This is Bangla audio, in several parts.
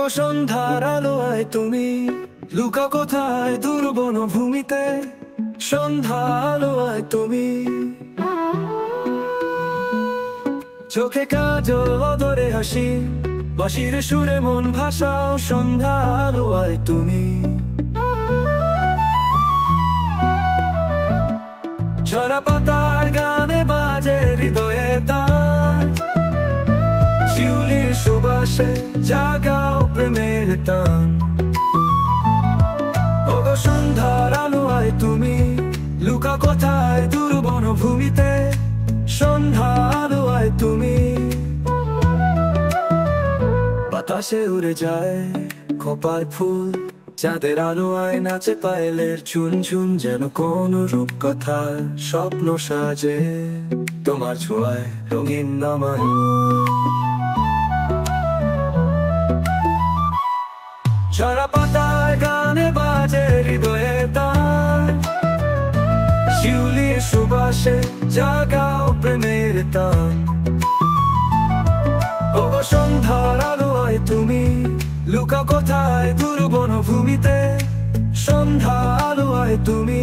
ওগো সন্ধ্যার আলোয় তুমি লুকা কোথায় দূর বনভূমিতে। সন্ধ্যার আলোয় তুমি চোখে কাজল অধরে হাসি, বাঁশির সুরে মন ভাসাও। সন্ধ্যার আলোয় তুমি ঝরা পাতার গানে বাজে হৃদয়ে তার, শিউলির সুবাসে জাগাও প্রেমের টান। ওগো সন্ধ্যার আলোয় তুমি লুকা কোথায় দূর বনভূমিতে। সন্ধ্যার আলোয় তুমি বাতাসে উড়ে যায় খোপার ফুল, চাঁদের আলোয় নাচে পায়েলের ঝুনঝুন। যেন কোন রূপকথার স্বপ্ন সাজে তোমার ছোঁয়ায় রঙিন নামায়। ঝরা পাতার গানে বাজে হৃদয়ে তার, শিউলির সুবাসে জাগাও প্রেমের টান। ওগো সন্ধ্যার আলোয় তুমি লুকা কোথায় দূর বনভূমিতে। সন্ধ্যার আলোয় তুমি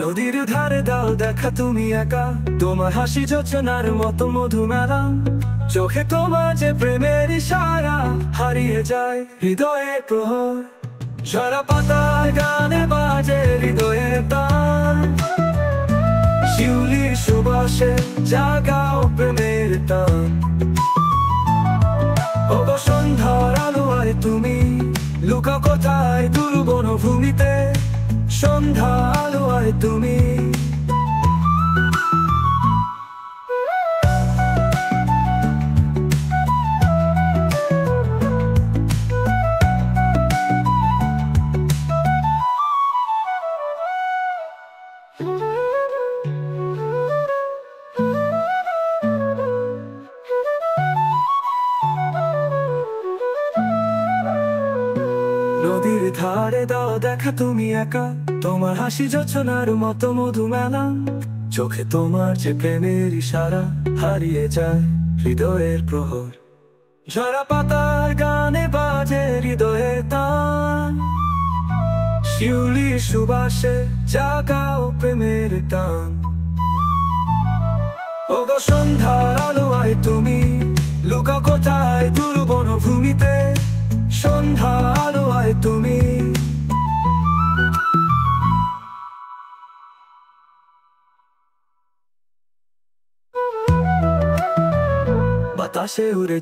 নদীর ধারে দাও দেখা তুমি একা, তোমার হাসি যোচনার মতো মধু মেলা। চোখে তোমার যে প্রেমের ইশারা হারিয়ে যায় হৃদয়ের প্রহর। ঝরা পাতার গানে বাজে হৃদয়ে তার, শিউলির সুবাসে জাগাও প্রেমের টান। ওগো সন্ধ্যার আলোয় তুমি লুকা কোথায় দূর বনভূমিতে। সন্ধ্যার আলোয় তুমি নদীর ধারে দাও দেখা তুমি একা, তোমার হাসি যোচনার মতো মধু মেলা। চোখে তোমার যে প্রেমের ইশারা হারিয়ে যায় হৃদয়ের প্রহর। ঝরা পাতার গানে বাজে হৃদয়ে তান, শিউলির সুবাসে জাগাও প্রেমের টান। ওগো সন্ধ্যার আলোয় তুমি লুকা কোথায় দূর বনভূমিতে। সন্ধ্যার আলোয় তুমি বাতাসে উড়ে